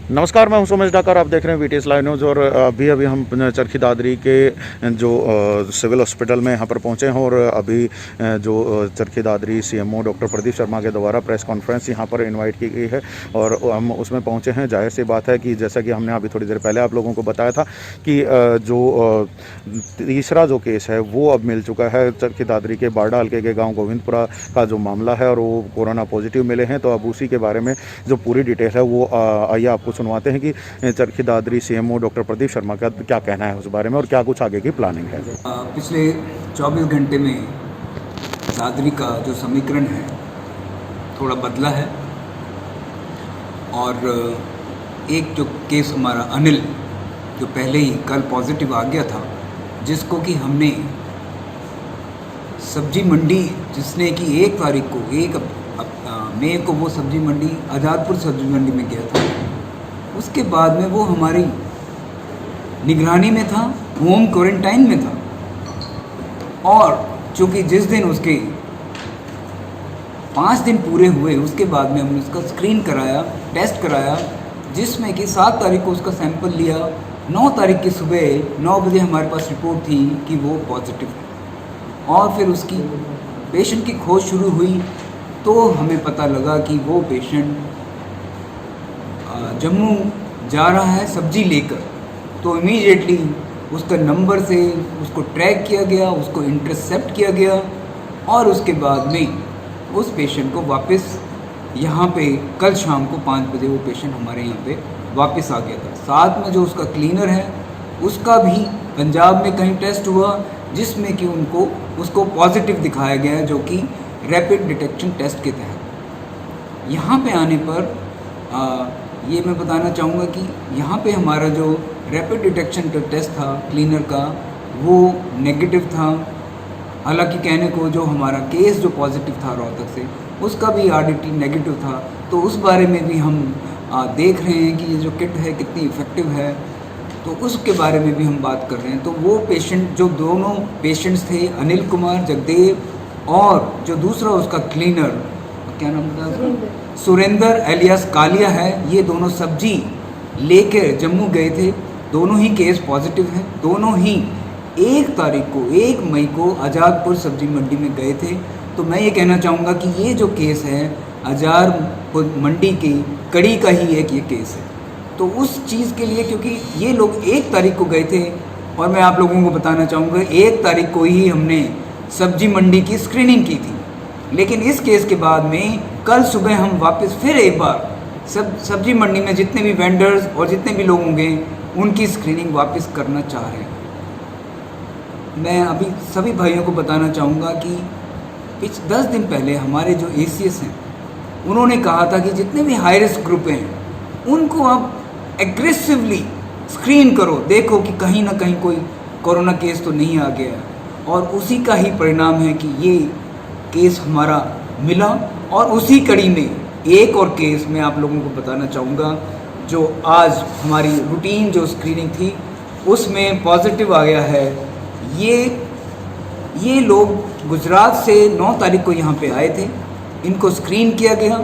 नमस्कार, मैं हूं सुमेश डाकर। आप देख रहे हैं वीटीएस लाइव न्यूज़। और अभी अभी हम चरखी दादरी के जो सिविल हॉस्पिटल में यहाँ पर पहुँचे हैं। और अभी जो चरखी दादरी सीएमओ डॉक्टर प्रदीप शर्मा के द्वारा प्रेस कॉन्फ्रेंस यहाँ पर इनवाइट की गई है और हम उसमें पहुँचे हैं। जाहिर सी बात है कि जैसा कि हमने अभी थोड़ी देर पहले आप लोगों को बताया था कि जो तीसरा जो केस है वो अब मिल चुका है। चरखी दादरी के बारडा हल्के के गाँव गोविंदपुरा का जो मामला है और वो कोरोना पॉजिटिव मिले हैं। तो अब उसी के बारे में जो पूरी डिटेल है वो आइए आपको सुनवाते हैं कि चरखी दादरी सीएमओ डॉक्टर प्रदीप शर्मा का क्या कहना है उस बारे में और क्या कुछ आगे की प्लानिंग है। पिछले 24 घंटे में दादरी का जो समीकरण है थोड़ा बदला है और एक जो केस हमारा अनिल जो पहले ही कल पॉजिटिव आ गया था, जिसको कि हमने सब्जी मंडी जिसने कि 1 तारीख को 1 मई को वो सब्जी मंडी आज़ादपुर सब्जी मंडी में गया था। उसके बाद में वो हमारी निगरानी में था, होम क्वारंटाइन में था। और चूँकि जिस दिन उसके 5 दिन पूरे हुए उसके बाद में हमने उसका स्क्रीन कराया, टेस्ट कराया, जिसमें कि 7 तारीख को उसका सैंपल लिया। 9 तारीख की सुबह 9 बजे हमारे पास रिपोर्ट थी कि वो पॉजिटिव है। और फिर उसकी पेशेंट की खोज शुरू हुई तो हमें पता लगा कि वो पेशेंट जम्मू जा रहा है सब्जी लेकर। तो इमीडिएटली उसका नंबर से उसको ट्रैक किया गया, उसको इंटरसेप्ट किया गया और उसके बाद में उस पेशेंट को वापस यहाँ पे कल शाम को 5 बजे वो पेशेंट हमारे यहाँ पे वापस आ गया था। साथ में जो उसका क्लीनर है उसका भी पंजाब में कहीं टेस्ट हुआ, जिसमें कि उसको पॉजिटिव दिखाया गया है, जो कि रैपिड डिटेक्शन टेस्ट के तहत। यहाँ पे आने पर ये मैं बताना चाहूँगा कि यहाँ पे हमारा जो रैपिड डिटेक्शन का टेस्ट था क्लीनर का वो नेगेटिव था। हालांकि कहने को जो हमारा केस जो पॉजिटिव था रोहतक से उसका भी आरडीटी नेगेटिव था। तो उस बारे में भी हम देख रहे हैं कि ये जो किट है कितनी इफ़ेक्टिव है, तो उसके बारे में भी हम बात कर रहे हैं। तो वो पेशेंट जो दोनों पेशेंट्स थे अनिल कुमार जगदेव और जो दूसरा उसका क्लीनर क्या नाम था उसका, सुरेंद्र एलियास कालिया है, ये दोनों सब्जी लेकर जम्मू गए थे। दोनों ही केस पॉजिटिव हैं। दोनों ही 1 तारीख को 1 मई को आज़ादपुर सब्जी मंडी में गए थे। तो मैं ये कहना चाहूँगा कि ये जो केस है आज़ादपुर मंडी की कड़ी का ही एक ये केस है। तो उस चीज़ के लिए क्योंकि ये लोग 1 तारीख को गए थे और मैं आप लोगों को बताना चाहूँगा 1 तारीख को ही हमने सब्जी मंडी की स्क्रीनिंग की थी। लेकिन इस केस के बाद में कल सुबह हम वापस फिर एक बार सब्जी मंडी में जितने भी वेंडर्स और जितने भी लोग होंगे उनकी स्क्रीनिंग वापस करना चाह रहे हैं। मैं अभी सभी भाइयों को बताना चाहूँगा कि 10 दिन पहले हमारे जो एसीएस हैं उन्होंने कहा था कि जितने भी हाई रिस्क ग्रुप हैं उनको आप एग्रेसिवली स्क्रीन करो, देखो कि कहीं ना कहीं कोई कोरोना केस तो नहीं आ गया है। और उसी का ही परिणाम है कि ये केस हमारा मिला। और उसी कड़ी में एक और केस मैं आप लोगों को बताना चाहूँगा, जो आज हमारी रूटीन जो स्क्रीनिंग थी उसमें पॉजिटिव आ गया है। ये लोग गुजरात से 9 तारीख को यहाँ पे आए थे, इनको स्क्रीन किया गया।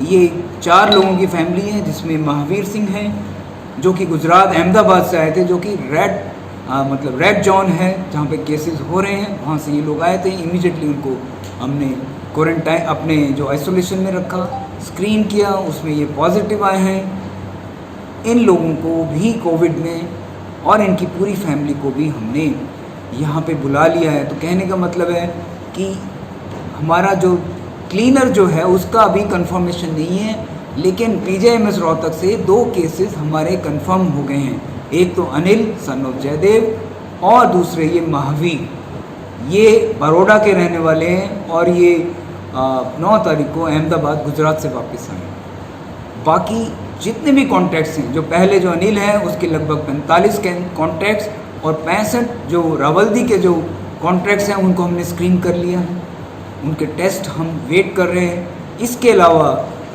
ये 4 लोगों की फैमिली है, जिसमें महावीर सिंह हैं जो कि गुजरात अहमदाबाद से आए थे, जो कि रेड जोन है जहाँ पे केसेस हो रहे हैं, वहाँ से ये लोग आए थे। इमीडिएटली उनको हमने क्वारंटाइन अपने जो आइसोलेशन में रखा, स्क्रीन किया, उसमें ये पॉजिटिव आए हैं। इन लोगों को भी कोविड में और इनकी पूरी फैमिली को भी हमने यहाँ पे बुला लिया है। तो कहने का मतलब है कि हमारा जो क्लीनर जो है उसका अभी कंफर्मेशन नहीं है, लेकिन पीजीआईएमएस रोहतक से 2 केसेस हमारे कंफर्म हो गए हैं। एक तो अनिल सन ऑफ जयदेव और दूसरे ये महावीर, ये बड़ौदा के रहने वाले हैं और ये 9 तारीख को अहमदाबाद गुजरात से वापस आए। बाकी जितने भी कॉन्टैक्ट्स हैं, जो पहले जो अनिल है उसके लगभग 45 कॉन्टैक्ट्स और 65 जो रावल्दी के जो कॉन्टैक्ट्स हैं उनको हमने स्क्रीन कर लिया है। उनके टेस्ट हम वेट कर रहे हैं। इसके अलावा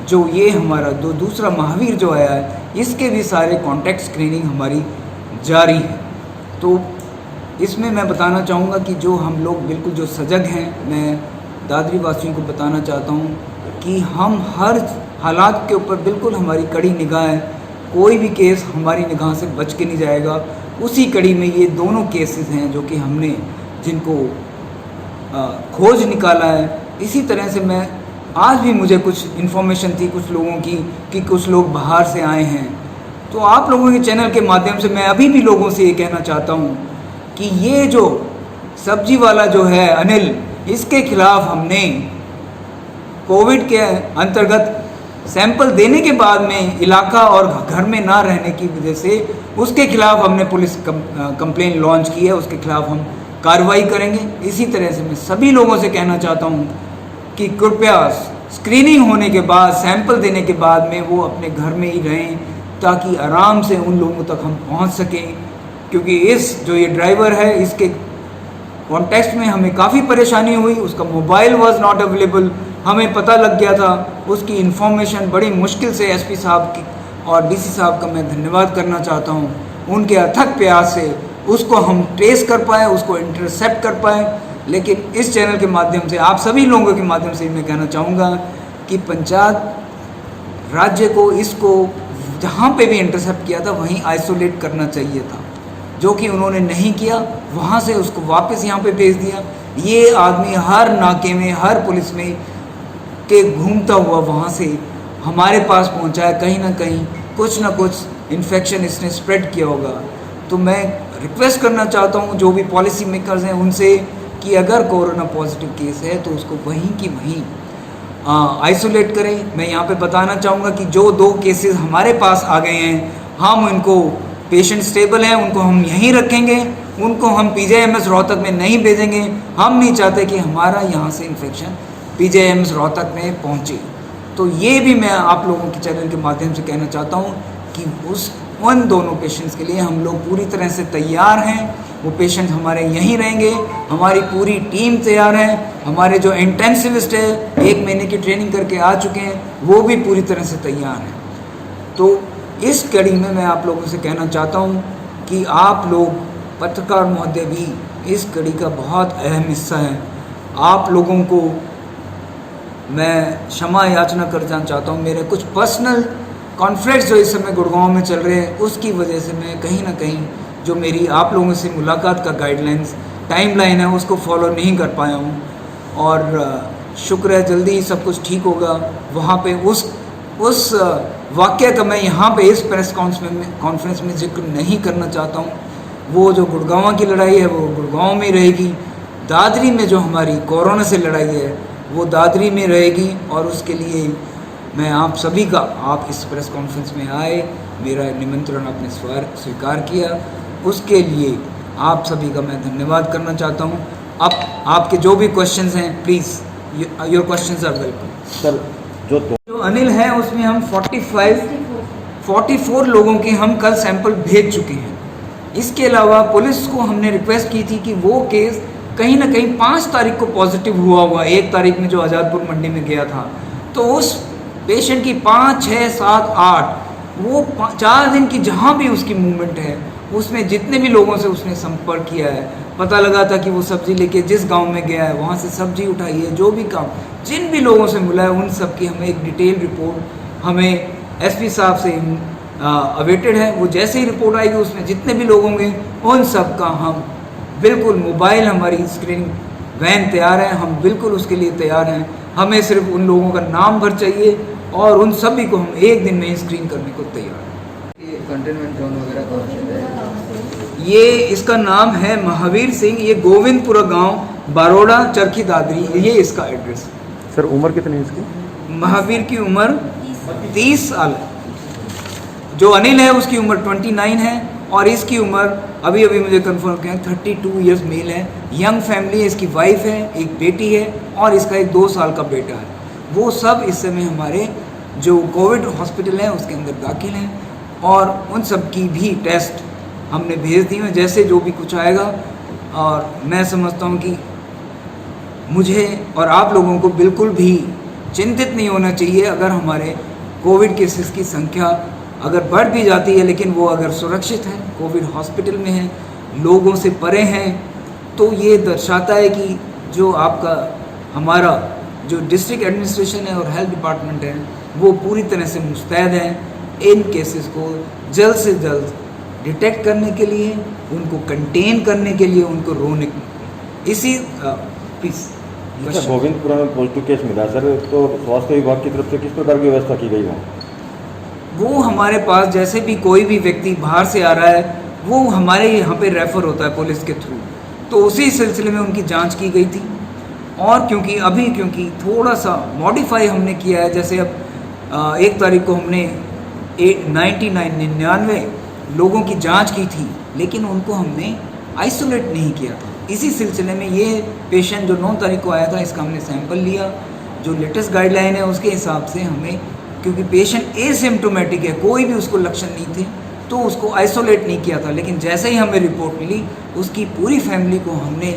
जो ये हमारा दूसरा महावीर जो आया है, इसके भी सारे कॉन्टैक्ट स्क्रीनिंग हमारी जारी है। तो इसमें मैं बताना चाहूँगा कि जो हम लोग बिल्कुल जो सजग हैं, मैं दादरी वासियों को बताना चाहता हूँ कि हम हर हालात के ऊपर बिल्कुल हमारी कड़ी निगाह है। कोई भी केस हमारी निगाह से बच के नहीं जाएगा। उसी कड़ी में ये दोनों केसेस हैं जो कि हमने जिनको खोज निकाला है। इसी तरह से मैं आज भी मुझे कुछ इन्फॉर्मेशन थी कुछ लोगों की कि कुछ लोग बाहर से आए हैं, तो आप लोगों के चैनल के माध्यम से मैं अभी भी लोगों से ये कहना चाहता हूँ कि ये जो सब्जी वाला जो है अनिल, इसके खिलाफ हमने कोविड के अंतर्गत सैंपल देने के बाद में इलाका और घर में ना रहने की वजह से उसके खिलाफ हमने पुलिस कंप्लेन लॉन्च की है, उसके खिलाफ हम कार्रवाई करेंगे। इसी तरह से मैं सभी लोगों से कहना चाहता हूँ कि कृपया स्क्रीनिंग होने के बाद, सैंपल देने के बाद में वो अपने घर में ही रहें ताकि आराम से उन लोगों तक हम पहुँच सकें। क्योंकि इस जो ये ड्राइवर है इसके कॉन्टेक्स्ट में हमें काफ़ी परेशानी हुई, उसका मोबाइल वाज नॉट अवेलेबल, हमें पता लग गया था। उसकी इन्फॉर्मेशन बड़ी मुश्किल से एसपी साहब की और डीसी साहब का मैं धन्यवाद करना चाहता हूँ, उनके अथक प्रयास से उसको हम ट्रेस कर पाए, उसको इंटरसेप्ट कर पाए। लेकिन इस चैनल के माध्यम से आप सभी लोगों के माध्यम से मैं कहना चाहूँगा कि पंचायत राज्य को इसको जहाँ पे भी इंटरसेप्ट किया था वहीं आइसोलेट करना चाहिए था, जो कि उन्होंने नहीं किया। वहाँ से उसको वापस यहाँ पे भेज दिया। ये आदमी हर नाके में, हर पुलिस में के घूमता हुआ वहाँ से हमारे पास पहुँचा है। कहीं ना कहीं कुछ ना कुछ इन्फेक्शन इसने स्प्रेड किया होगा। तो मैं रिक्वेस्ट करना चाहता हूँ जो भी पॉलिसी मेकर्स हैं उनसे कि अगर कोरोना पॉजिटिव केस है तो उसको वहीं की वहीं आइसोलेट करें। मैं यहाँ पे बताना चाहूँगा कि जो 2 केसेस हमारे पास आ गए हैं, हम उनको पेशेंट स्टेबल हैं, उनको हम यहीं रखेंगे, उनको हम पीजीआईएमएस रोहतक में नहीं भेजेंगे। हम नहीं चाहते कि हमारा यहाँ से इन्फेक्शन पीजीआईएमएस रोहतक में पहुँचे। तो ये भी मैं आप लोगों के चैनल के माध्यम से कहना चाहता हूँ कि उन दोनों पेशेंट्स के लिए हम लोग पूरी तरह से तैयार हैं। वो पेशेंट हमारे यहीं रहेंगे, हमारी पूरी टीम तैयार है। हमारे जो इंटेंसिविस्ट है 1 महीने की ट्रेनिंग करके आ चुके हैं, वो भी पूरी तरह से तैयार हैं। तो इस कड़ी में मैं आप लोगों से कहना चाहता हूँ कि आप लोग पत्रकार महोदय भी इस कड़ी का बहुत अहम हिस्सा है। आप लोगों को मैं क्षमा याचना करना चाहता हूँ। मेरे कुछ पर्सनल कॉन्फ्लिक्ट्स जो इस समय गुड़गांव में चल रहे हैं उसकी वजह से मैं कहीं ना कहीं जो मेरी आप लोगों से मुलाकात का गाइडलाइंस टाइमलाइन है उसको फॉलो नहीं कर पाया हूँ। और शुक्र है जल्दी ही सब कुछ ठीक होगा। वहाँ पे उस वाक़या का मैं यहाँ पे इस प्रेस कॉन्फ्रेंस में जिक्र नहीं करना चाहता हूँ। वो जो गुड़गांव की लड़ाई है वो गुड़गांव में रहेगी। दादरी में जो हमारी कोरोना से लड़ाई है वो दादरी में रहेगी। और उसके लिए मैं आप सभी का, आप इस प्रेस कॉन्फ्रेंस में आए, मेरा निमंत्रण आपने स्वीकार किया, उसके लिए आप सभी का मैं धन्यवाद करना चाहता हूँ। अब आपके जो भी क्वेश्चंस हैं please your questions are welcome. Sir जो अनिल है उसमें हम 44 लोगों के हम कल सैंपल भेज चुके हैं। इसके अलावा पुलिस को हमने रिक्वेस्ट की थी कि वो केस कहीं ना कहीं 5 तारीख को पॉजिटिव हुआ होगा, 1 तारीख में जो आज़ादपुर मंडी में गया था, तो उस पेशेंट की 5, 6, 7, 8 वो 4 दिन की जहाँ भी उसकी मूवमेंट है उसमें जितने भी लोगों से उसने संपर्क किया है, पता लगा था कि वो सब्जी लेके जिस गांव में गया है वहाँ से सब्जी उठाई है, जो भी काम जिन भी लोगों से मिला है उन सब की हमें एक डिटेल रिपोर्ट हमें एसपी साहब से अवेटेड है। वो जैसे ही रिपोर्ट आएगी उसमें जितने भी लोग होंगे उन सब का हम बिल्कुल, मोबाइल हमारी स्क्रीनिंग वैन तैयार है, हम बिल्कुल उसके लिए तैयार हैं। हमें सिर्फ उन लोगों का नाम भर चाहिए और उन सभी को हम 1 दिन में स्क्रीन करने को तैयार हैं। ये कंटेनमेंट जोन वगैरह ये इसका नाम है महावीर सिंह, ये गोविंदपुरा गांव, बारोड़ा, चरखी दादरी, ये इसका एड्रेस। सर उम्र कितनी है इसकी? महावीर की उम्र 30 साल है। जो अनिल है उसकी उम्र 29 है और इसकी उम्र अभी मुझे कंफर्म किया 32 इयर्स मेल है। यंग फैमिली है, इसकी वाइफ है, एक बेटी है और इसका एक 2 साल का बेटा है। वो सब इस समय हमारे जो कोविड हॉस्पिटल है उसके अंदर दाखिल हैं और उन सब की भी टेस्ट हमने भेज दी हैं जैसे जो भी कुछ आएगा। और मैं समझता हूँ कि मुझे और आप लोगों को बिल्कुल भी चिंतित नहीं होना चाहिए अगर हमारे कोविड केसेस की संख्या अगर बढ़ भी जाती है, लेकिन वो अगर सुरक्षित है, कोविड हॉस्पिटल में है, लोगों से परे हैं, तो ये दर्शाता है कि जो आपका हमारा जो डिस्ट्रिक्ट एडमिनिस्ट्रेशन है और हेल्थ डिपार्टमेंट है वो पूरी तरह से मुस्तैद है इन केसेस को जल्द से जल्द डिटेक्ट करने के लिए, उनको कंटेन करने के लिए, उनको रोने इसी प्लीज। सर गोविंदपुरा में पॉजिटिव केस मिला सर, तो स्वास्थ्य विभाग की तरफ से किस प्रकार की व्यवस्था की गई है? वो हमारे पास जैसे भी कोई भी व्यक्ति बाहर से आ रहा है वो हमारे यहाँ पे रेफ़र होता है पुलिस के थ्रू, तो उसी सिलसिले में उनकी जांच की गई थी। और क्योंकि थोड़ा सा मॉडिफाई हमने किया है, जैसे अब 1 तारीख को हमने 99 लोगों की जांच की थी, लेकिन उनको हमने आइसोलेट नहीं किया था। इसी सिलसिले में ये पेशेंट जो 9 तारीख को आया था, इसका हमने सैंपल लिया। जो लेटेस्ट गाइडलाइन है उसके हिसाब से हमें, क्योंकि पेशेंट एसिम्प्टोमेटिक है, कोई भी उसको लक्षण नहीं थे, तो उसको आइसोलेट नहीं किया था। लेकिन जैसे ही हमें रिपोर्ट मिली, उसकी पूरी फैमिली को हमने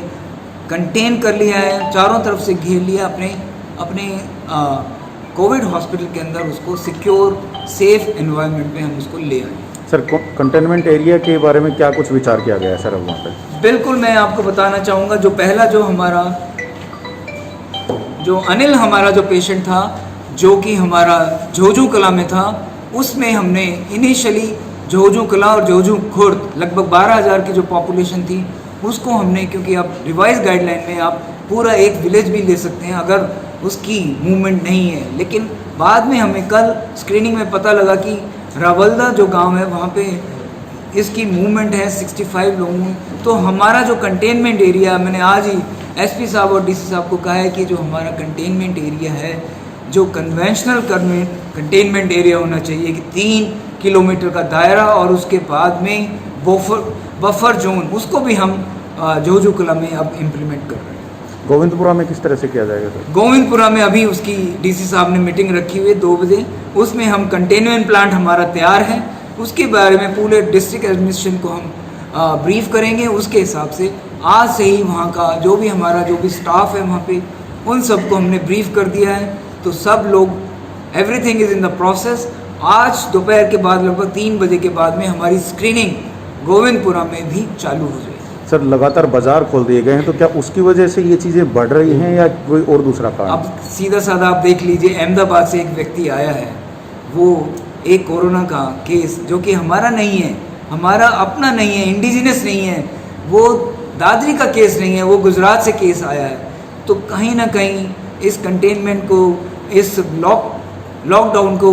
कंटेन कर लिया है, चारों तरफ से घेर लिया, अपने कोविड हॉस्पिटल के अंदर उसको सिक्योर सेफ एनवायरनमेंट में हम उसको ले आए। सर कंटेनमेंट एरिया के बारे में क्या कुछ विचार किया गया है सर अब वहाँ पे? बिल्कुल, मैं आपको बताना चाहूँगा, जो पहला जो अनिल हमारा जो पेशेंट था, जो कि हमारा झोजू कला में था, उसमें हमने इनिशियली झोजू कला और झोजू खुर्द लगभग 12,000 की जो पॉपुलेशन थी उसको हमने, क्योंकि अब रिवाइज गाइडलाइन में आप पूरा एक विलेज भी ले सकते हैं अगर उसकी मूवमेंट नहीं है, लेकिन बाद में हमें कल स्क्रीनिंग में पता लगा कि रावलदा जो गांव है वहाँ पे इसकी मूवमेंट है 65 लोगों। तो हमारा जो कंटेनमेंट एरिया, मैंने आज ही एसपी साहब और डीसी साहब को कहा है कि जो हमारा कंटेनमेंट एरिया है, जो कन्वेंशनल कंटेनमेंट एरिया होना चाहिए कि 3 किलोमीटर का दायरा, और उसके बाद में बफर जोन, उसको भी हम झोजू कला में अब इम्प्लीमेंट कर रहे हैं। गोविंदपुरा में किस तरह से किया जाएगा सर? गोविंदपुरा में अभी उसकी डीसी साहब ने मीटिंग रखी हुई है 2 बजे, उसमें हम कंटेनमेंट प्लांट हमारा तैयार है, उसके बारे में पूरे डिस्ट्रिक्ट एडमिनिस्ट्रेशन को हम ब्रीफ करेंगे। उसके हिसाब से आज से ही वहाँ का जो भी स्टाफ है वहाँ पे, उन सबको हमने ब्रीफ कर दिया है, तो सब लोग everything is in the process. आज दोपहर के बाद लगभग 3 बजे के बाद में हमारी स्क्रीनिंग गोविंदपुरा में भी चालू हो जाएगी। सर लगातार बाजार खोल दिए गए हैं, तो क्या उसकी वजह से ये चीज़ें बढ़ रही हैं या कोई और दूसरा कारण? अब सीधा साधा आप देख लीजिए, अहमदाबाद से एक व्यक्ति आया है, वो एक कोरोना का केस जो कि हमारा नहीं है, हमारा अपना नहीं है, इंडिजिनस नहीं है, वो दादरी का केस नहीं है, वो गुजरात से केस आया है। तो कहीं ना कहीं इस कंटेनमेंट को, इस लॉकडाउन को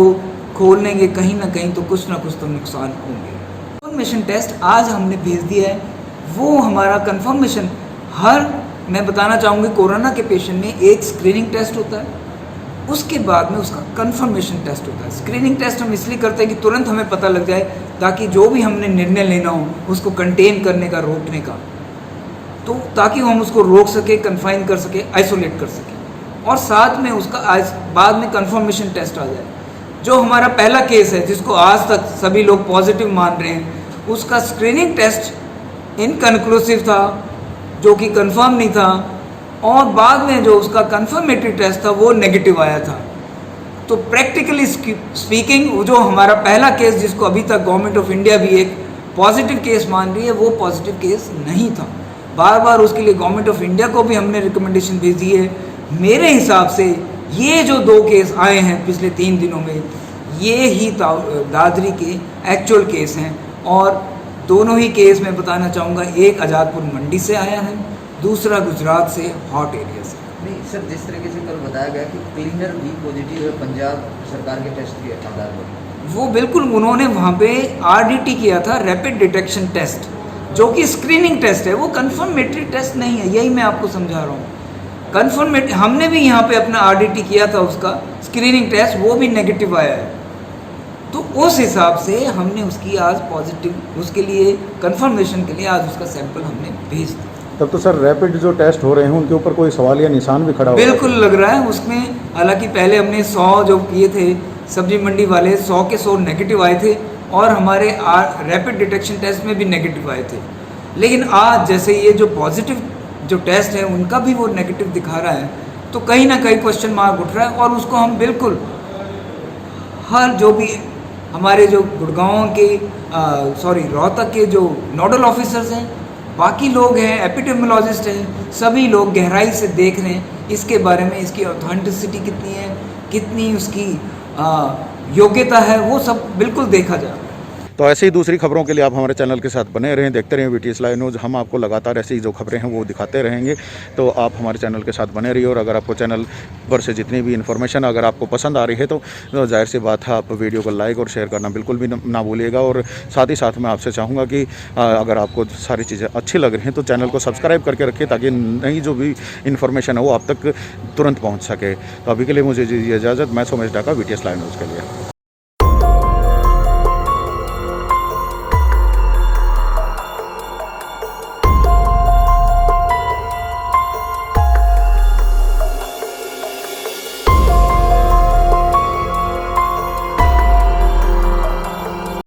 खोलने के कहीं ना कहीं तो कुछ ना कुछ तो नुकसान होंगे। कंफर्मेशन टेस्ट आज हमने भेज दिया है, वो हमारा कंफर्मेशन मैं बताना चाहूँगी, कोरोना के पेशेंट में एक स्क्रीनिंग टेस्ट होता है, उसके बाद में उसका कंफर्मेशन टेस्ट होता है। स्क्रीनिंग टेस्ट हम इसलिए करते हैं कि तुरंत हमें पता लग जाए, ताकि जो भी हमने निर्णय लेना हो उसको कंटेन करने का, रोकने का, तो ताकि हम उसको रोक सके, कन्फाइन कर सके, आइसोलेट कर सके, और साथ में उसका बाद में कंफर्मेशन टेस्ट आ जाए। जो हमारा पहला केस है जिसको आज तक सभी लोग पॉजिटिव मान रहे हैं, उसका स्क्रीनिंग टेस्ट इनकन्क्लूसिव था, जो कि कंफर्म नहीं था, और बाद में जो उसका कंफर्मेटरी टेस्ट था वो नेगेटिव आया था। तो प्रैक्टिकली स्पीकिंग, जो हमारा पहला केस जिसको अभी तक गवर्नमेंट ऑफ इंडिया भी एक पॉजिटिव केस मान रही है, वो पॉजिटिव केस नहीं था। बार बार उसके लिए गवर्नमेंट ऑफ इंडिया को भी हमने रिकमेंडेशन भेजी है। मेरे हिसाब से ये जो 2 केस आए हैं पिछले 3 दिनों में, ये ही दादरी के एक्चुअल केस हैं, और दोनों ही केस मैं बताना चाहूँगा, एक आज़ादपुर मंडी से आया है, दूसरा गुजरात से, हॉट एरिया से। नहीं सर, जिस तरीके से कल बताया गया कि क्लीनर भी पॉजिटिव है पंजाब सरकार के टेस्ट के आधार पर, वो बिल्कुल उन्होंने वहाँ पे RDT किया था, रैपिड डिटेक्शन टेस्ट, जो कि स्क्रीनिंग टेस्ट है, वो कंफर्मेटरी टेस्ट नहीं है। यही मैं आपको समझा रहा हूँ। कंफर्मेटरी हमने भी यहाँ पे अपना RDT किया था, उसका स्क्रीनिंग टेस्ट, वो भी नेगेटिव आया है। तो उस हिसाब से हमने उसकी आज पॉजिटिव, उसके लिए कंफर्मेशन के लिए आज उसका सैंपल हमने भेज दिया। तब तो सर रैपिड जो टेस्ट हो रहे हैं उनके ऊपर कोई सवाल या निशान भी खड़ा हो बिल्कुल लग रहा है उसमें। हालांकि पहले हमने 100 जो किए थे सब्जी मंडी वाले, 100 के 100 नेगेटिव आए थे, और हमारे रैपिड डिटेक्शन टेस्ट में भी नेगेटिव आए थे। लेकिन आज जैसे ये जो पॉजिटिव जो टेस्ट है उनका भी वो नेगेटिव दिखा रहा है, तो कहीं ना कहीं क्वेश्चन मार्क उठ रहा है। और उसको हम बिल्कुल हर जो भी हमारे जो गुड़गांव के रोहतक के जो नोडल ऑफिसर्स हैं, बाकी लोग हैं, एपिडेमियोलॉजिस्ट हैं, सभी लोग गहराई से देख रहे हैं इसके बारे में, इसकी ऑथेंटिसिटी कितनी है, कितनी उसकी योग्यता है वो सब बिल्कुल देखा जा रहा है। तो ऐसे ही दूसरी खबरों के लिए आप हमारे चैनल के साथ बने रहें, देखते रहें VTS लाइव न्यूज़। हम आपको लगातार ऐसी जो खबरें हैं वो दिखाते रहेंगे, तो आप हमारे चैनल के साथ बने रहिए। और अगर आपको चैनल पर से जितनी भी इन्फॉर्मेशन अगर आपको पसंद आ रही है तो जाहिर सी बात है आप वीडियो को लाइक और शेयर करना बिल्कुल भी ना भूलिएगा। और साथ ही साथ मैं आपसे चाहूँगा कि अगर आपको सारी चीज़ें अच्छी लग रही हैं तो चैनल को सब्सक्राइब करके रखिए, ताकि नई जो भी इन्फॉर्मेशन है वो आप तक तुरंत पहुँच सके। तो अभी के लिए मुझे दीजिए इजाज़त। मैं सोमेश डाका, VTS लाइव न्यूज़ के लिए।